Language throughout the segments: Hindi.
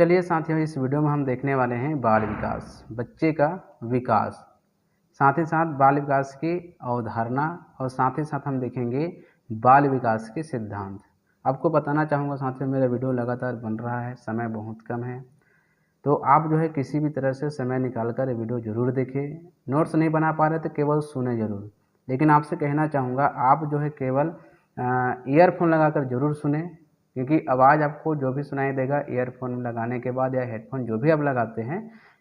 चलिए साथियों, इस वीडियो में हम देखने वाले हैं बाल विकास, बच्चे का विकास, साथ ही साथ बाल विकास की अवधारणा और साथ ही साथ हम देखेंगे बाल विकास के सिद्धांत। आपको बताना चाहूँगा साथियों, मेरा वीडियो लगातार बन रहा है, समय बहुत कम है, तो आप जो है किसी भी तरह से समय निकाल कर वीडियो ज़रूर देखें। नोट्स नहीं बना पा रहे तो केवल सुने ज़रूर, लेकिन आपसे कहना चाहूँगा आप जो है केवल ईयरफोन लगाकर ज़रूर सुने, क्योंकि आवाज़ आपको जो भी सुनाई देगा ईयरफोन लगाने के बाद या हेडफोन जो भी आप लगाते हैं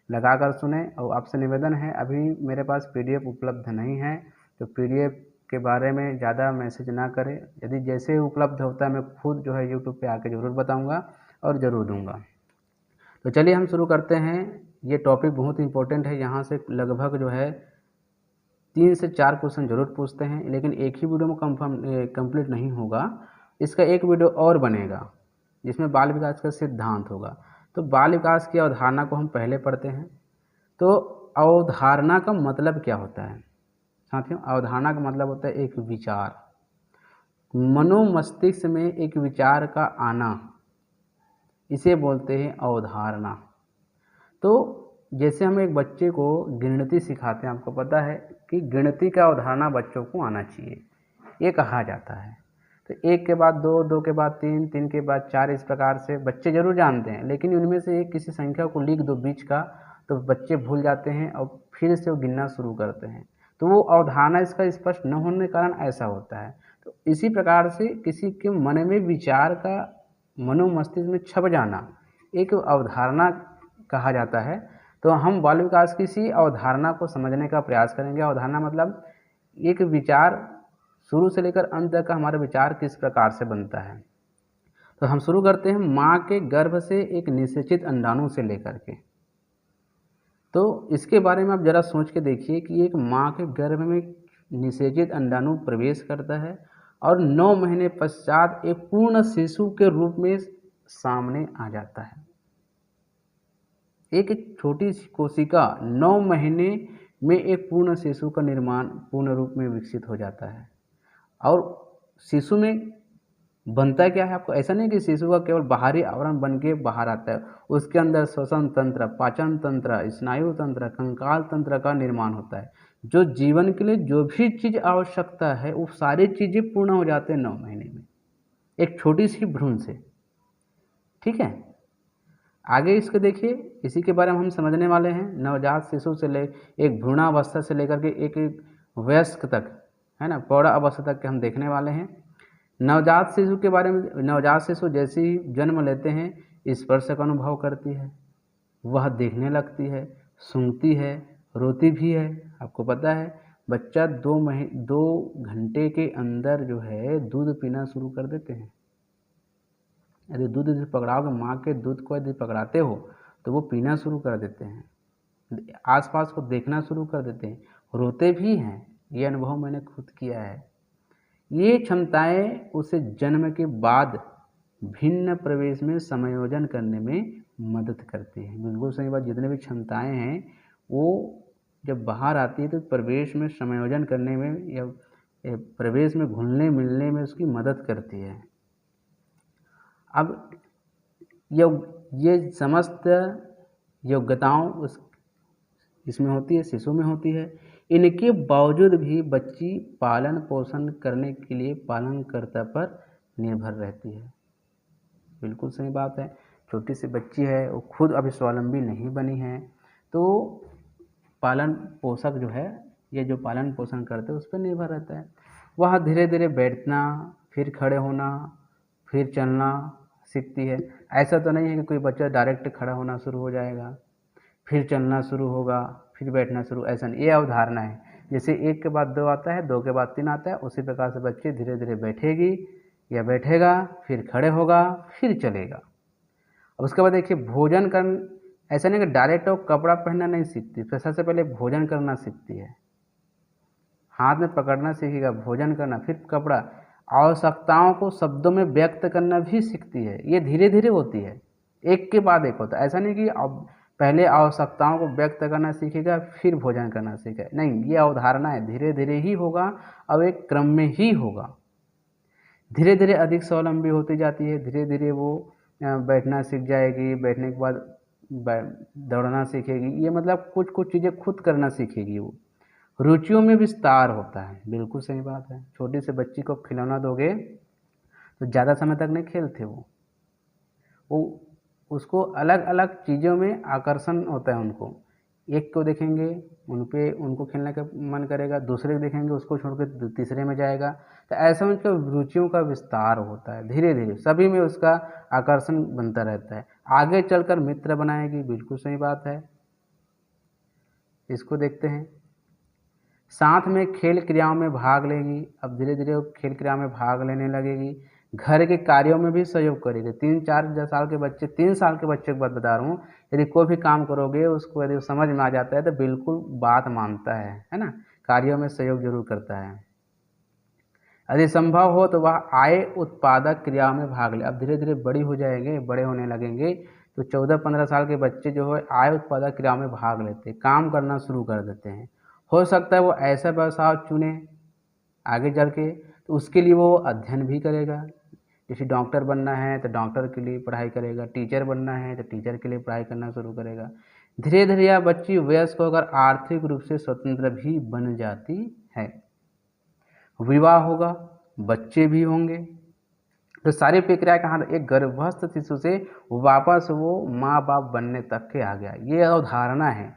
लगाकर सुने। और आपसे निवेदन है, अभी मेरे पास पीडीएफ उपलब्ध नहीं है, तो पीडीएफ के बारे में ज़्यादा मैसेज ना करें। यदि जैसे उपलब्ध होता है मैं खुद जो है यूट्यूब पे आके ज़रूर बताऊंगा और ज़रूर दूंगा। तो चलिए हम शुरू करते हैं। ये टॉपिक बहुत इंपॉर्टेंट है, यहाँ से लगभग जो है 3 से 4 क्वेश्चन जरूर पूछते हैं, लेकिन एक ही वीडियो में कंप्लीट नहीं होगा। इसका एक वीडियो और बनेगा जिसमें बाल विकास का सिद्धांत होगा। तो बाल विकास की अवधारणा को हम पहले पढ़ते हैं। तो अवधारणा का मतलब क्या होता है साथियों? अवधारणा का मतलब होता है एक विचार, मनोमस्तिष्क में एक विचार का आना, इसे बोलते हैं अवधारणा। तो जैसे हम एक बच्चे को गिनती सिखाते हैं, आपको पता है कि गिनती का अवधारणा बच्चों को आना चाहिए, ये कहा जाता है। तो 1 के बाद 2, 2 के बाद 3, 3 के बाद 4, इस प्रकार से बच्चे जरूर जानते हैं, लेकिन उनमें से एक किसी संख्या को लिख दो बीच का, तो बच्चे भूल जाते हैं और फिर से वो गिनना शुरू करते हैं। तो वो अवधारणा इसका स्पष्ट न होने के कारण ऐसा होता है। तो इसी प्रकार से किसी के मन में विचार का मनोमस्तिष्क में छप जाना एक अवधारणा कहा जाता है। तो हम बाल विकास की इसी अवधारणा को समझने का प्रयास करेंगे। अवधारणा मतलब एक विचार, शुरू से लेकर अंत तक का हमारा विचार किस प्रकार से बनता है। तो हम शुरू करते हैं माँ के गर्भ से एक निषेचित अंडाणु से लेकर के। तो इसके बारे में आप जरा सोच के देखिए कि एक माँ के गर्भ में निषेचित अंडाणु प्रवेश करता है और 9 महीने पश्चात एक पूर्ण शिशु के रूप में सामने आ जाता है। एक छोटी सी कोशिका 9 महीने में एक पूर्ण शिशु का निर्माण पूर्ण रूप में विकसित हो जाता है। और शिशु में बनता क्या है, आपको ऐसा नहीं कि शिशु का केवल बाहरी आवरण बन के बाहर आता है, उसके अंदर श्वसन तंत्र, पाचन तंत्र, स्नायु तंत्र, कंकाल तंत्र का निर्माण होता है। जो जीवन के लिए जो भी चीज़ आवश्यकता है वो सारी चीज़ें पूर्ण हो जाते हैं 9 महीने में, एक छोटी सी भ्रूण से। ठीक है, आगे इसको देखिए, इसी के बारे में हम समझने वाले हैं। नवजात शिशु से ले एक भ्रूणावस्था से लेकर के एक वयस्क तक, है ना, प्रौढ़ अवस्था तक के हम देखने वाले हैं। नवजात शिशु के बारे में, नवजात शिशु जैसे ही जन्म लेते हैं स्पर्श का अनुभव करती है, वह देखने लगती है, सूंघती है, रोती भी है। आपको पता है बच्चा 2 घंटे के अंदर जो है दूध पीना शुरू कर देते हैं। यदि दूध पकड़ाओगे, माँ के दूध को यदि पकड़ाते हो तो वो पीना शुरू कर देते हैं, आसपास को देखना शुरू कर देते हैं, रोते भी हैं। ये अनुभव मैंने खुद किया है। ये क्षमताएं उसे जन्म के बाद भिन्न प्रवेश में समायोजन करने में मदद करती हैं। बिल्कुल सही बात, जितने भी क्षमताएं हैं वो जब बाहर आती है तो प्रवेश में समायोजन करने में या प्रवेश में घुलने मिलने में उसकी मदद करती है। अब ये समस्त योग्यताओं इसमें होती है, शिशु में होती है। इनके बावजूद भी बच्ची पालन पोषण करने के लिए पालनकर्ता पर निर्भर रहती है। बिल्कुल सही बात है, छोटी सी बच्ची है, वो खुद अभी स्वावलंबी नहीं बनी है, तो पालन पोषक जो है, ये जो पालन पोषण करते हैं उस पर निर्भर रहता है। वह धीरे धीरे बैठना, फिर खड़े होना, फिर चलना सीखती है। ऐसा तो नहीं है कि कोई बच्चा डायरेक्ट खड़ा होना शुरू हो जाएगा, फिर चलना शुरू होगा, फिर बैठना शुरू, ऐसा नहीं। ये अवधारणा है, जैसे 1 के बाद 2 आता है, 2 के बाद 3 आता है, उसी प्रकार से बच्चे धीरे धीरे बैठेगी या बैठेगा, फिर खड़े होगा, फिर चलेगा। अब उसके बाद देखिए भोजन कर, ऐसा नहीं कि डायरेक्ट वो कपड़ा पहनना नहीं सीखती, फिर सबसे पहले भोजन करना सीखती है, हाथ में पकड़ना सीखेगा, भोजन करना, फिर कपड़ा, आवश्यकताओं को शब्दों में व्यक्त करना भी सीखती है। ये धीरे धीरे होती है, एक के बाद एक होता है। ऐसा नहीं कि अब पहले आवश्यकताओं को व्यक्त करना सीखेगा फिर भोजन करना सीखेगा, नहीं, ये अवधारणा है, धीरे धीरे ही होगा, अब एक क्रम में ही होगा। धीरे धीरे अधिक स्वावलंबी होती जाती है, धीरे धीरे वो बैठना सीख जाएगी, बैठने के बाद दौड़ना सीखेगी, ये मतलब कुछ कुछ चीज़ें खुद करना सीखेगी वो। रुचियों में विस्तार होता है, बिल्कुल सही बात है। छोटी से बच्ची को खिलौना दोगे तो ज़्यादा समय तक नहीं खेलते वो उसको अलग अलग चीज़ों में आकर्षण होता है उनको। एक को देखेंगे उनको खेलने का मन करेगा, दूसरे को देखेंगे उसको छोड़ के तीसरे में जाएगा। तो ऐसा उनका रुचियों का विस्तार होता है, धीरे धीरे सभी में उसका आकर्षण बनता रहता है। आगे चलकर मित्र बनाएगी, बिल्कुल सही बात है। इसको देखते हैं। साथ में खेल क्रियाओं में भाग लेगी, अब धीरे धीरे वो खेल क्रिया में भाग लेने लगेगी। घर के कार्यों में भी सहयोग करेगी। 3-4 साल के बच्चे, 3 साल के बच्चे की बात बता रहा हूँ, यदि कोई भी काम करोगे उसको यदि समझ में आ जाता है तो बिल्कुल बात मानता है ना, कार्यों में सहयोग जरूर करता है। यदि संभव हो तो वह आय उत्पादक क्रियाओं में भाग ले। अब धीरे धीरे बड़ी हो जाएंगे, बड़े होने लगेंगे तो 14-15 साल के बच्चे जो है आय उत्पादक क्रियाओं में भाग लेते हैं, काम करना शुरू कर देते हैं। हो सकता है वो ऐसा व्यवसाय चुने आगे चल के, तो उसके लिए वो अध्ययन भी करेगा। जैसे डॉक्टर बनना है तो डॉक्टर के लिए पढ़ाई करेगा, टीचर बनना है तो टीचर के लिए पढ़ाई करना शुरू करेगा। धीरे धीरे यह बच्ची वयस्क होकर आर्थिक रूप से स्वतंत्र भी बन जाती है। विवाह होगा, बच्चे भी होंगे, तो सारी प्रक्रिया कहाँ, एक गर्भस्थ शिशु से वापस वो माँ बाप बनने तक के आ गया। ये अवधारणा है,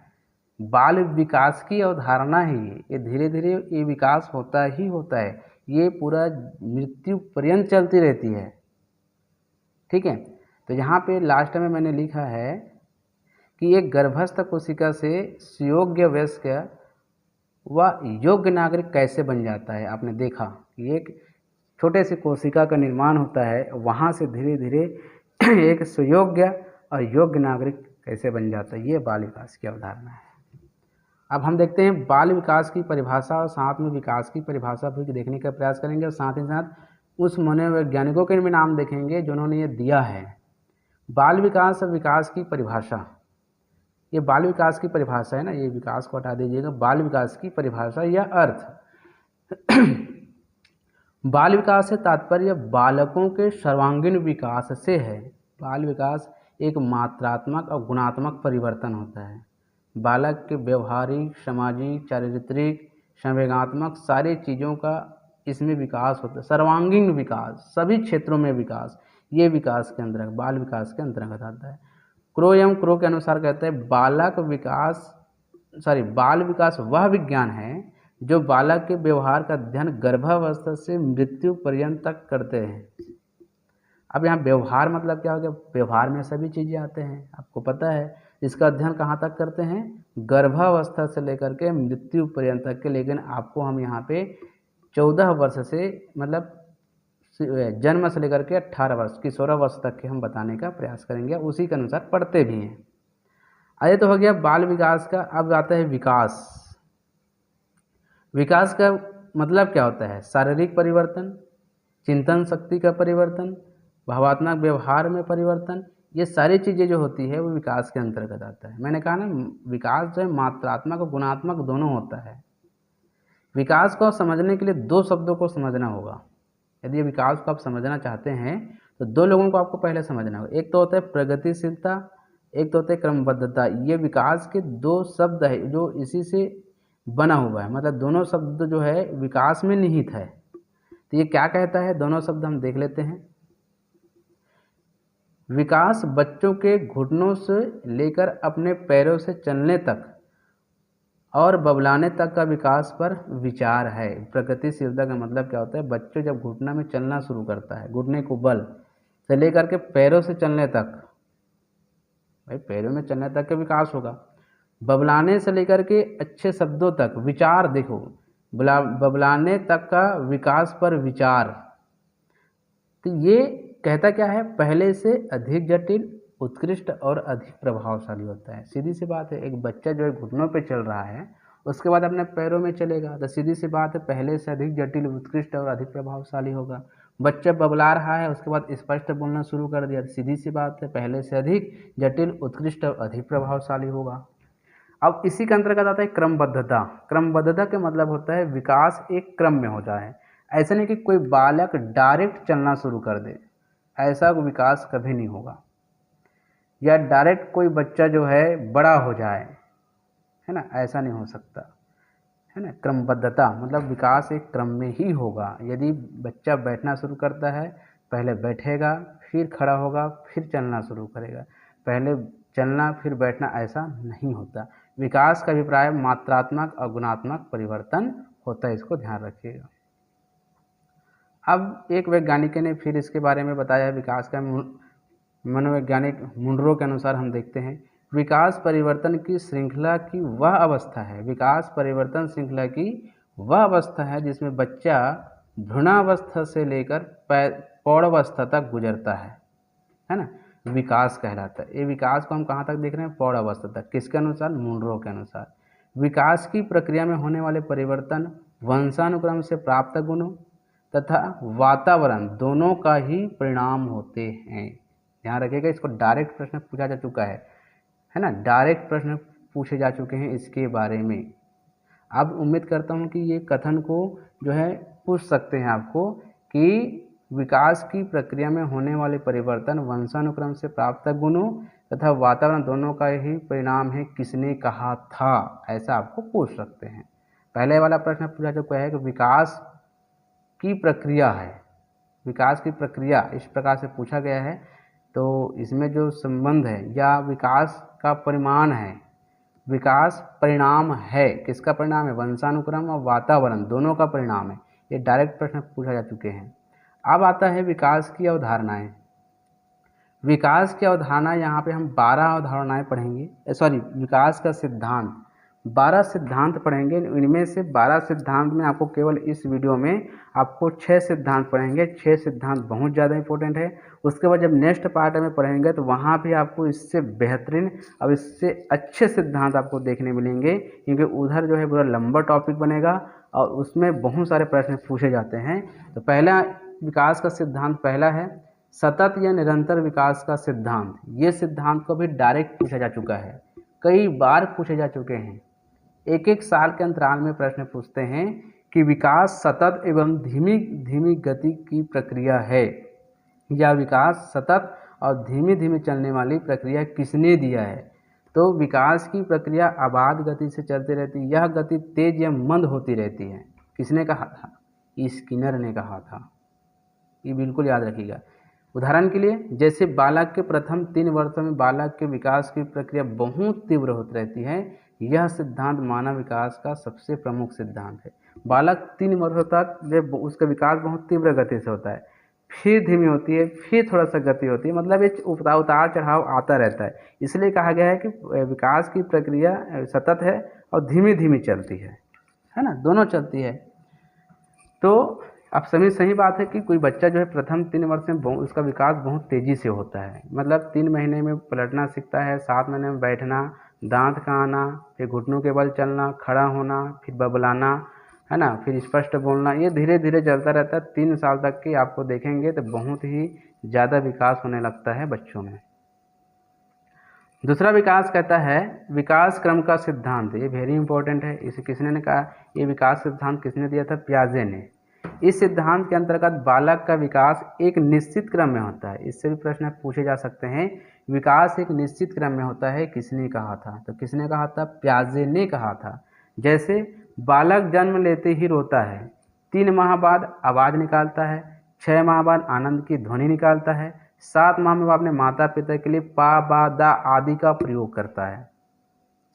बाल विकास की अवधारणा है ये धीरे धीरे ये विकास होता ही होता है, ये पूरा मृत्यु पर्यंत चलती रहती है। ठीक है, तो यहाँ पे लास्ट में मैंने लिखा है कि एक गर्भस्थ कोशिका से सुयोग्य वयस्क व योग्य नागरिक कैसे बन जाता है। आपने देखा कि एक छोटे से कोशिका का निर्माण होता है, वहाँ से धीरे धीरे एक सुयोग्य और योग्य नागरिक कैसे बन जाता है, ये बाल विकास की अवधारणा है। अब हम देखते हैं बाल विकास की परिभाषा और साथ में विकास की परिभाषा भी देखने का प्रयास करेंगे और साथ ही साथ उस मनोवैज्ञानिकों के भी नाम देखेंगे जिन्होंने ये दिया है। बाल विकास और विकास की परिभाषा, ये बाल विकास की परिभाषा है ना, ये विकास को हटा दीजिएगा। बाल विकास की परिभाषा या अर्थ बाल विकास से तात्पर्य बालकों के सर्वांगीण विकास से है। बाल विकास एक मात्रात्मक और गुणात्मक परिवर्तन होता है। बालक के व्यवहारिक, सामाजिक, चारित्रिक, संवेगात्मक सारी चीज़ों का इसमें विकास होता है। सर्वांगीण विकास, सभी क्षेत्रों में विकास, ये विकास के अंतर्गत, बाल विकास के अंतर्गत आता है। क्रो के अनुसार कहते हैं बाल विकास वह विज्ञान है जो बालक के व्यवहार का अध्ययन गर्भावस्था से मृत्यु पर्यंत तक करते हैं। अब यहाँ व्यवहार मतलब क्या हो गया, व्यवहार में सभी चीज़ें आते हैं, आपको पता है। इसका अध्ययन कहाँ तक करते हैं, गर्भावस्था से लेकर के मृत्यु पर्यंत तक के। लेकिन आपको हम यहाँ पे 14 वर्ष से मतलब जन्म से लेकर के 18 वर्ष, किशोरा वर्ष तक के हम बताने का प्रयास करेंगे, उसी के अनुसार पढ़ते भी हैं। आइए, तो हो गया बाल विकास का। अब आता है विकास। विकास का मतलब क्या होता है, शारीरिक परिवर्तन, चिंतन शक्ति का परिवर्तन, भावात्मक व्यवहार में परिवर्तन, ये सारी चीज़ें जो होती है वो विकास के अंतर्गत आता है। मैंने कहा ना, विकास जो है मात्रात्मक और गुणात्मक दोनों होता है। विकास को समझने के लिए 2 शब्दों को समझना होगा। यदि विकास को आप समझना चाहते हैं तो 2 लोगों को आपको पहले समझना होगा। एक तो होता है प्रगतिशीलता, एक तो होता है क्रमबद्धता। ये विकास के 2 शब्द है जो इसी से बना हुआ है, मतलब दोनों शब्द जो है विकास में निहित है। तो ये क्या कहता है, दोनों शब्द हम देख लेते हैं। विकास बच्चों के घुटनों से लेकर अपने पैरों से चलने तक और बबलाने तक का विकास पर विचार है। प्रगतिशीलता का मतलब क्या होता है, बच्चे जब घुटना में चलना शुरू करता है, घुटने को बल से लेकर के पैरों से चलने तक, भाई पैरों में चलने तक का विकास होगा। बबलाने से लेकर के अच्छे शब्दों तक विचार, देखो बबलाने तक का विकास पर विचार। तो ये कहता क्या है, पहले से अधिक जटिल, उत्कृष्ट और अधिक प्रभावशाली होता है। सीधी सी बात है, एक बच्चा जो है घुटनों पे चल रहा है, उसके बाद अपने पैरों में चलेगा, तो सीधी सी बात है पहले से अधिक जटिल, उत्कृष्ट और अधिक प्रभावशाली होगा। बच्चा बबला रहा है, उसके बाद स्पष्ट बोलना शुरू कर दिया, सीधी सी बात है पहले से अधिक जटिल, उत्कृष्ट और अधिक प्रभावशाली होगा। अब इसी के अंतर्गत आता है क्रमबद्धता। क्रमबद्धता का मतलब होता है विकास एक क्रम में होता है। ऐसा नहीं कि कोई बालक डायरेक्ट चलना शुरू कर दे, ऐसा विकास कभी नहीं होगा। या डायरेक्ट कोई बच्चा जो है बड़ा हो जाए, है ना, ऐसा नहीं हो सकता, है ना। क्रमबद्धता मतलब विकास एक क्रम में ही होगा। यदि बच्चा बैठना शुरू करता है, पहले बैठेगा, फिर खड़ा होगा, फिर चलना शुरू करेगा, पहले चलना फिर बैठना, ऐसा नहीं होता। विकास का अभिप्राय मात्रात्मक और गुणात्मक परिवर्तन होता है, इसको ध्यान रखिएगा। अब एक वैज्ञानिक ने फिर इसके बारे में बताया विकास का। मनोवैज्ञानिक मुंडरो के अनुसार हम देखते हैं, विकास परिवर्तन की श्रृंखला की वह अवस्था है, विकास परिवर्तन श्रृंखला की वह अवस्था है जिसमें बच्चा भ्रूणावस्था से लेकर प्रौढ़ावस्था तक गुजरता है ना, विकास कहलाता है। ये विकास को हम कहाँ तक देख रहे हैं? प्रौढ़ावस्था तक। किसके अनुसार? मुंडरो के अनुसार। विकास की प्रक्रिया में होने वाले परिवर्तन वंशानुक्रम से प्राप्त गुणों तथा वातावरण दोनों का ही परिणाम होते हैं। ध्यान रखिएगा, इसको डायरेक्ट प्रश्न पूछा जा चुका है ना, डायरेक्ट प्रश्न पूछे जा चुके हैं इसके बारे में। अब उम्मीद करता हूं कि ये कथन को जो है पूछ सकते हैं आपको कि विकास की प्रक्रिया में होने वाले परिवर्तन वंशानुक्रम से प्राप्त गुणों तथा वातावरण दोनों का ही परिणाम है, किसने कहा था? ऐसा आपको पूछ सकते हैं। पहले वाला प्रश्न पूछा चुका है कि विकास की प्रक्रिया है, विकास की प्रक्रिया इस प्रकार से पूछा गया है, तो इसमें जो संबंध है या विकास का परिमाण है, विकास परिणाम है, किसका परिणाम है? वंशानुक्रम और वातावरण दोनों का परिणाम है। ये डायरेक्ट प्रश्न पूछा जा चुके हैं। अब आता है विकास की अवधारणाएं। विकास की अवधारणा, यहाँ पे हम 12 अवधारणाएं पढ़ेंगे, विकास का सिद्धांत 12 सिद्धांत पढ़ेंगे। इनमें से 12 सिद्धांत में आपको केवल इस वीडियो में आपको 6 सिद्धांत पढ़ेंगे। 6 सिद्धांत बहुत ज़्यादा इंपॉर्टेंट है। उसके बाद जब नेक्स्ट पार्ट में पढ़ेंगे तो वहाँ भी आपको इससे बेहतरीन अब इससे अच्छे सिद्धांत आपको देखने मिलेंगे, क्योंकि उधर जो है पूरा लंबा टॉपिक बनेगा और उसमें बहुत सारे प्रश्न पूछे जाते हैं। तो पहला विकास का सिद्धांत पहला है सतत या निरंतर विकास का सिद्धांत। ये सिद्धांत को भी डायरेक्ट पूछा जा चुका है, कई बार पूछे जा चुके हैं। एक एक साल के अंतराल में प्रश्न पूछते हैं कि विकास सतत एवं धीमी धीमी गति की प्रक्रिया है, या विकास सतत और धीमी धीमी चलने वाली प्रक्रिया किसने दिया है? तो विकास की प्रक्रिया अबाध गति से चलती रहती है, यह गति तेज या मंद होती रहती है। किसने कहा था? स्किनर ने कहा था। ये बिल्कुल याद रखिएगा। उदाहरण के लिए, जैसे बालक के प्रथम 3 वर्षों में बालक के विकास की प्रक्रिया बहुत तीव्र होती रहती है, यह सिद्धांत मानव विकास का सबसे प्रमुख सिद्धांत है। बालक 3 वर्षों तक जब उसका विकास बहुत तीव्र गति से होता है, फिर धीमी होती है, फिर थोड़ा सा गति होती है, मतलब एक उतार चढ़ाव आता रहता है। इसलिए कहा गया है कि विकास की प्रक्रिया सतत है और धीमी धीमी चलती है ना, दोनों चलती है। तो अब सही बात है कि कोई बच्चा जो है प्रथम 3 वर्ष में उसका विकास बहुत तेज़ी से होता है, मतलब 3 महीने में पलटना सीखता है, 7 महीने में बैठना, दांत का आना, फिर घुटनों के बल चलना, खड़ा होना, फिर बबलाना, है ना, फिर स्पष्ट बोलना, ये धीरे धीरे चलता रहता है। 3 साल तक की आपको देखेंगे तो बहुत ही ज़्यादा विकास होने लगता है बच्चों में। दूसरा विकास कहता है विकास क्रम का सिद्धांत। ये वेरी इंपॉर्टेंट है। इसे किसने ने कहा? ये विकास सिद्धांत किसने दिया था? पियाजे ने। इस सिद्धांत के अंतर्गत बालक का विकास एक निश्चित क्रम में होता है। इससे भी प्रश्न पूछे जा सकते हैं, विकास एक निश्चित क्रम में होता है, किसने कहा था? तो किसने कहा था? पियाजे ने कहा था। जैसे बालक जन्म लेते ही रोता है, 3 माह बाद आवाज़ निकालता है, 6 माह बाद आनंद की ध्वनि निकालता है, 7 माह में वो अपने माता पिता के लिए पा बा दा आदि का प्रयोग करता है।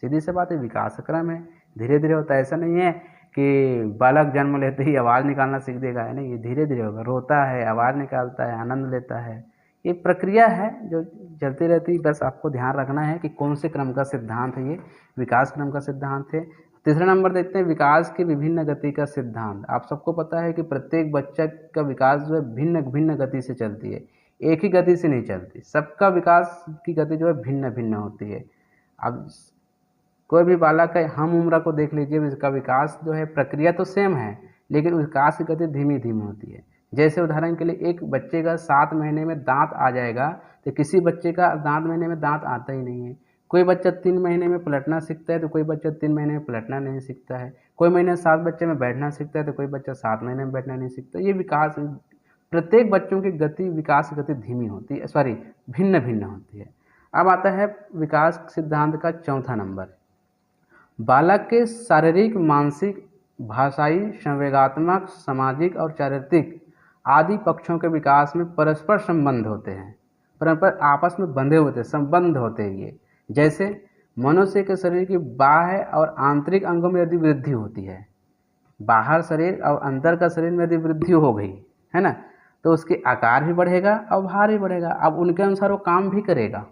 सीधी सी बात है, विकास क्रम है, धीरे धीरे होता है। ऐसा नहीं है कि बालक जन्म लेते ही आवाज़ निकालना सीख देगा, है नहीं, ये धीरे धीरे होगा। रोता है, आवाज़ निकालता है, आनंद लेता है, ये प्रक्रिया है जो चलती रहती है। बस आपको ध्यान रखना है कि कौन से क्रम का सिद्धांत है ये, विकास क्रम का सिद्धांत है। तीसरा नंबर देखते हैं विकास की विभिन्न गति का सिद्धांत। आप सबको पता है कि प्रत्येक बच्चा का विकास जो है भिन्न भिन्न गति से चलती है, एक ही गति से नहीं चलती। सबका विकास की गति जो है भिन्न भिन्न होती है। अब कोई भी बालक का हम उम्र को देख लीजिए, इसका विकास जो है प्रक्रिया तो सेम है, लेकिन विकास की गति धीमी धीमी होती है। जैसे उदाहरण के लिए एक बच्चे का 7 महीने में दांत आ जाएगा, तो किसी बच्चे का 7 महीने में दांत आता ही नहीं है। कोई बच्चा 3 महीने में पलटना सीखता है, तो कोई बच्चा 3 महीने में पलटना नहीं सीखता है। कोई महीने 7 बच्चे में बैठना सीखता है, तो कोई बच्चा 7 महीने में बैठना नहीं सीखता। ये विकास प्रत्येक बच्चों की गति विकास की गति धीमी होती है, सॉरी भिन्न भिन्न होती है। अब आता है विकास सिद्धांत का चौथा नंबर, बालक के शारीरिक, मानसिक, भाषाई, संवेगात्मक, सामाजिक और चारित्रिक आदि पक्षों के विकास में परस्पर संबंध होते हैं, परस्पर आपस में बंधे होते हैं, संबंध होते हैं ये। जैसे मनुष्य के शरीर की बाह्य और आंतरिक अंगों में यदि वृद्धि होती है, बाहर शरीर और अंदर का शरीर में यदि वृद्धि हो गई है ना, तो उसके आकार भी बढ़ेगा और भार भी बढ़ेगा। अब उनके अनुसार वो काम भी करेगा।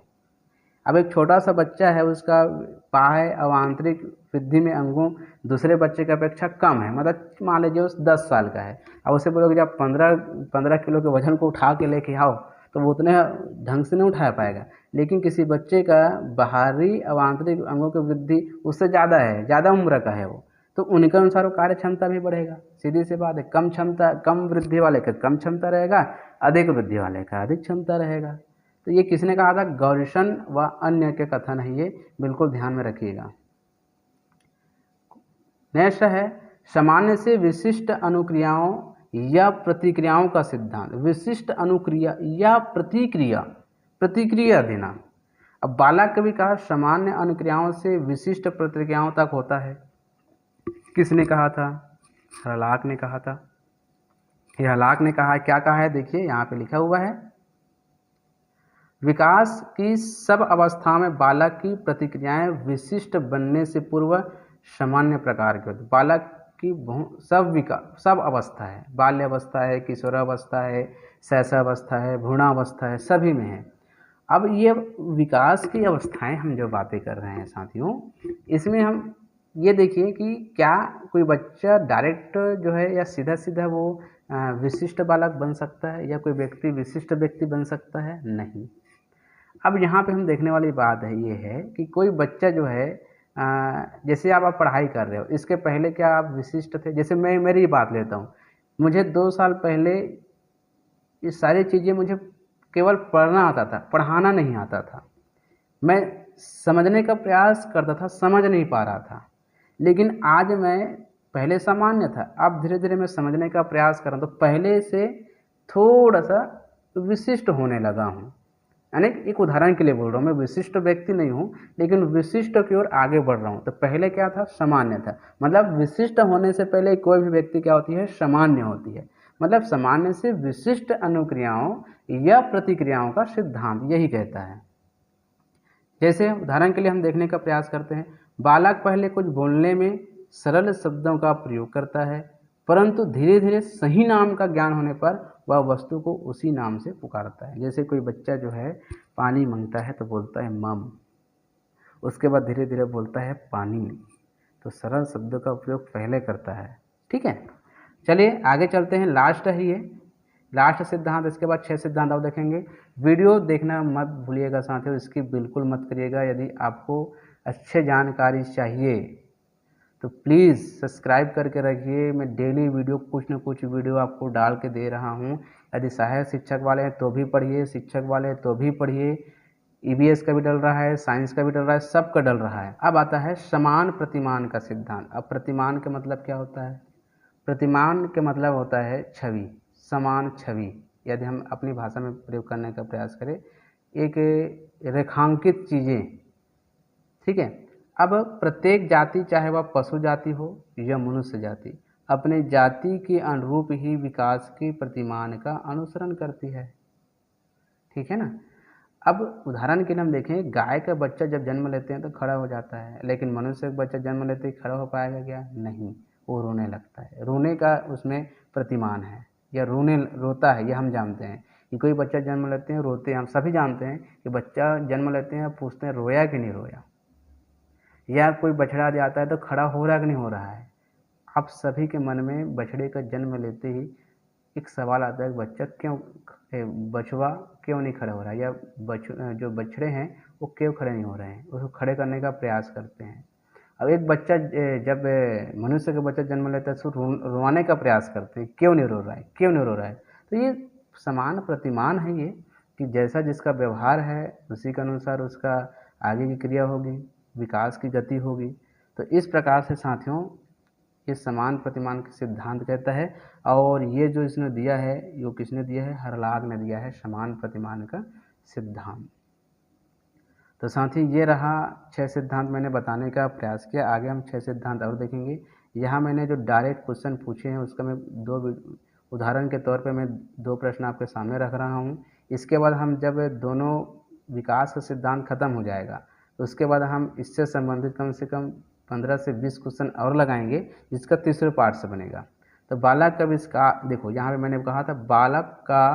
अब एक छोटा सा बच्चा है, उसका बाह्य और आंतरिक वृद्धि में अंगों दूसरे बच्चे की अपेक्षा कम है, मतलब मान लीजिए उस 10 साल का है। अब उसे बोलोगे जब 15 किलो के वजन को उठा के लेके आओ, तो वो उतने ढंग से नहीं उठा पाएगा। लेकिन किसी बच्चे का बाहरी और आंतरिक अंगों की वृद्धि उससे ज़्यादा है, ज़्यादा उम्र का है वो, तो उनके अनुसार वो कार्य क्षमता भी बढ़ेगा। सीधी सी बात है, कम वृद्धि वाले का कम क्षमता रहेगा, अधिक वृद्धि वाले का अधिक क्षमता रहेगा। तो ये किसने कहा था? गॉर्सन व अन्य के कथन है ये, बिल्कुल ध्यान में रखिएगा। नेक्स्ट है सामान्य से विशिष्ट अनुक्रियाओं या प्रतिक्रियाओं का सिद्धांत। विशिष्ट अनुक्रिया या प्रतिक्रिया देना। अब बालक का विकास सामान्य अनुक्रियाओं से विशिष्ट प्रतिक्रियाओं तक होता है। किसने कहा था? हर्लॉक ने कहा था। ये हर्लॉक ने कहा, क्या कहा है देखिए यहाँ पे लिखा हुआ है, विकास की सब अवस्थाओं में बालक की प्रतिक्रियाएं विशिष्ट बनने से पूर्व सामान्य प्रकार की होती। बालक की सब अवस्था है, बाल्य अवस्था है, किशोरावस्था है, शैशवावस्था है, भ्रूणावस्था है, सभी में है। अब ये विकास की अवस्थाएं हम जो बातें कर रहे हैं साथियों, इसमें हम ये देखिए कि क्या कोई बच्चा डायरेक्ट जो है या सीधा सीधा वो विशिष्ट बालक बन सकता है, या कोई व्यक्ति विशिष्ट व्यक्ति बन सकता है? नहीं। अब यहाँ पे हम देखने वाली बात है ये है कि कोई बच्चा जो है जैसे आप पढ़ाई कर रहे हो, इसके पहले क्या आप विशिष्ट थे? जैसे मैं मेरी बात लेता हूँ, मुझे 2 साल पहले ये सारी चीज़ें मुझे केवल पढ़ना आता था, पढ़ाना नहीं आता था। मैं समझने का प्रयास करता था, समझ नहीं पा रहा था। लेकिन आज मैं पहले सामान्य था, अब धीरे धीरे मैं समझने का प्रयास कर रहा हूँ, तो पहले से थोड़ा सा विशिष्ट होने लगा हूँ। यानी एक उदाहरण के लिए बोल रहा हूँ, मैं विशिष्ट व्यक्ति नहीं हूँ, लेकिन विशिष्ट की ओर आगे बढ़ रहा हूँ। तो पहले क्या था? सामान्य था। मतलब विशिष्ट होने से पहले कोई भी व्यक्ति क्या होती है? सामान्य होती है। मतलब सामान्य से विशिष्ट अनुक्रियाओं या प्रतिक्रियाओं का सिद्धांत यही कहता है। जैसे उदाहरण के लिए हम देखने का प्रयास करते हैं, बालक पहले कुछ बोलने में सरल शब्दों का प्रयोग करता है, परंतु धीरे धीरे सही नाम का ज्ञान होने पर वह वस्तु को उसी नाम से पुकारता है। जैसे कोई बच्चा जो है पानी मांगता है तो बोलता है मम, उसके बाद धीरे धीरे बोलता है पानी, तो सरल शब्दों का उपयोग पहले करता है। ठीक है, चलिए आगे चलते हैं। लास्ट है ये, लास्ट सिद्धांत। इसके बाद 6 सिद्धांत आप देखेंगे। वीडियो देखना मत भूलिएगा साथियों, इसकी बिल्कुल मत करिएगा। यदि आपको अच्छे जानकारी चाहिए तो प्लीज़ सब्सक्राइब करके रखिए। मैं डेली वीडियो कुछ न कुछ वीडियो आपको डाल के दे रहा हूँ। यदि सहायक शिक्षक वाले हैं तो भी पढ़िए, शिक्षक वाले हैं तो भी पढ़िए। ईवीएस का भी डल रहा है, साइंस का भी डल रहा है, सबका डल रहा है। अब आता है समान प्रतिमान का सिद्धांत। अब प्रतिमान का मतलब क्या होता है? प्रतिमान के मतलब होता है छवि, समान छवि। यदि हम अपनी भाषा में प्रयोग करने का प्रयास करें, एक रेखांकित चीज़ें। ठीक है, अब प्रत्येक जाति, चाहे वह पशु जाति हो या मनुष्य जाति, अपने जाति के अनुरूप ही विकास के प्रतिमान का अनुसरण करती है। ठीक है ना। अब उदाहरण के लिए हम देखें, गाय का बच्चा जब जन्म लेते हैं तो खड़ा हो जाता है, लेकिन मनुष्य का बच्चा जन्म लेते ही खड़ा हो पाएगा क्या? नहीं, वो रोने लगता है। रोने का उसमें प्रतिमान है, या रोता है, ये हम जानते हैं कि कोई बच्चा जन्म लेते हैं रोते हैं। हम सभी जानते हैं कि बच्चा जन्म लेते हैं, पूछते हैं रोया कि नहीं रोया, या कोई बछड़ा जाता है तो खड़ा हो रहा कि नहीं हो रहा है। आप सभी के मन में बछड़े का जन्म लेते ही एक सवाल आता है, बछवा क्यों नहीं खड़ा हो रहा है, या जो बछड़े हैं वो क्यों खड़े नहीं हो रहे हैं, उसको खड़े करने का प्रयास करते हैं। अब एक बच्चा जब मनुष्य का बच्चा जन्म लेता है तो रोवाने का प्रयास करते हैं, क्यों नहीं रो रहा है, क्यों नहीं रो रहा है। तो ये समान प्रतिमान है ये, कि जैसा जिसका व्यवहार है उसी के अनुसार उसका आगे की क्रिया होगी, विकास की गति होगी। तो इस प्रकार से साथियों ये समान प्रतिमान के सिद्धांत कहता है। और ये जो इसने दिया है, यो किसने दिया है, हर्लाग ने दिया है समान प्रतिमान का सिद्धांत। तो साथ ही ये रहा 6 सिद्धांत मैंने बताने का प्रयास किया। आगे हम 6 सिद्धांत और देखेंगे। यहाँ मैंने जो डायरेक्ट क्वेश्चन पूछे हैं उसका मैं 2 उदाहरण के तौर पे मैं 2 प्रश्न आपके सामने रख रहा हूँ। इसके बाद हम जब दोनों विकास का सिद्धांत खत्म हो जाएगा तो उसके बाद हम इससे संबंधित कम से कम 15 से 20 क्वेश्चन और लगाएंगे, जिसका तीसरे पार्ट से बनेगा। तो बालक का विकास, देखो यहाँ पे मैंने कहा था बालक का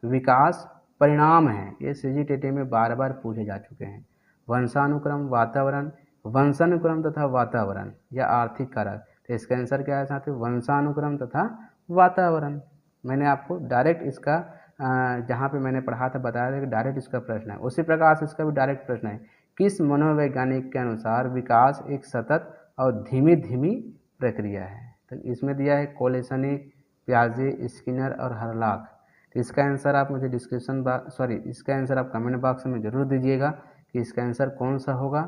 विकास परिणाम है, ये सीजीटीटी में बार बार पूछे जा चुके हैं। वंशानुक्रम, वातावरण, वंशानुक्रम तथा वातावरण या आर्थिक कारक। तो इसका आंसर क्या है साथियों, वंशानुक्रम तथा वातावरण। मैंने आपको डायरेक्ट इसका जहाँ पे मैंने पढ़ा था बताया था कि डायरेक्ट इसका प्रश्न है। उसी प्रकार से इसका भी डायरेक्ट प्रश्न है, किस मनोवैज्ञानिक के अनुसार विकास एक सतत और धीमी धीमी प्रक्रिया है। तो इसमें दिया है कोलेसनिक, पियाजे, स्किनर और हर्लाग। तो इसका आंसर आप मुझे इसका आंसर आप कमेंट बॉक्स में ज़रूर दीजिएगा कि इसका आंसर कौन सा होगा,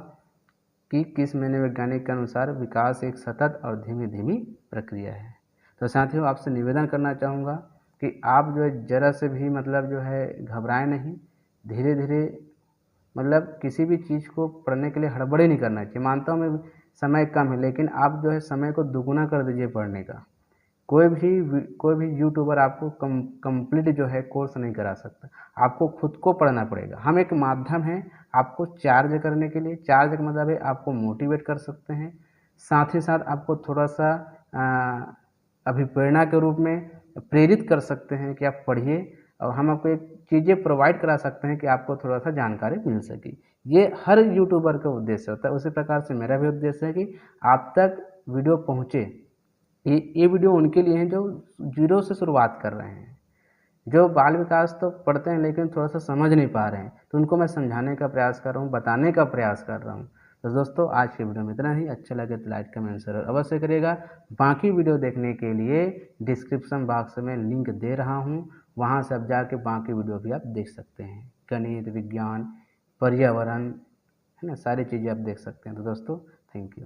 कि किस मनोवैज्ञानिक के अनुसार विकास एक सतत और धीमी धीमी प्रक्रिया है। तो साथियों आपसे निवेदन करना चाहूँगा कि आप जो है ज़रा से भी मतलब जो है घबराएं नहीं, धीरे धीरे मतलब किसी भी चीज़ को पढ़ने के लिए हड़बड़ी नहीं करना चाहिए। मानता हूँ मैं समय कम है, लेकिन आप जो है समय को दुगुना कर दीजिए पढ़ने का। कोई भी यूट्यूबर आपको कंप्लीट जो है कोर्स नहीं करा सकता, आपको खुद को पढ़ना पड़ेगा। हम एक माध्यम हैं आपको चार्ज करने के लिए। चार्ज का मतलब है आपको मोटिवेट कर सकते हैं, साथ ही साथ आपको थोड़ा सा अभिप्रेरणा के रूप में प्रेरित कर सकते हैं कि आप पढ़िए, और हम आपको एक चीज़ें प्रोवाइड करा सकते हैं कि आपको थोड़ा सा जानकारी मिल सके। ये हर यूट्यूबर का उद्देश्य होता है। उसी प्रकार से मेरा भी उद्देश्य है कि आप तक वीडियो पहुँचे। ये वीडियो उनके लिए हैं जो जीरो से शुरुआत कर रहे हैं, जो बाल विकास तो पढ़ते हैं लेकिन थोड़ा सा समझ नहीं पा रहे हैं, तो उनको मैं समझाने का प्रयास कर रहा हूँ, बताने का प्रयास कर रहा हूँ। तो दोस्तों आज की वीडियो में इतना ही। अच्छा लगे तो लाइक कमेंट शेयर अवश्य करिएगा। बाकी वीडियो देखने के लिए डिस्क्रिप्शन बॉक्स में लिंक दे रहा हूँ, वहाँ से आप जाके बाकी वीडियो भी आप देख सकते हैं। गणित, विज्ञान, पर्यावरण, है ना, सारी चीज़ें आप देख सकते हैं। तो दोस्तों थैंक यू।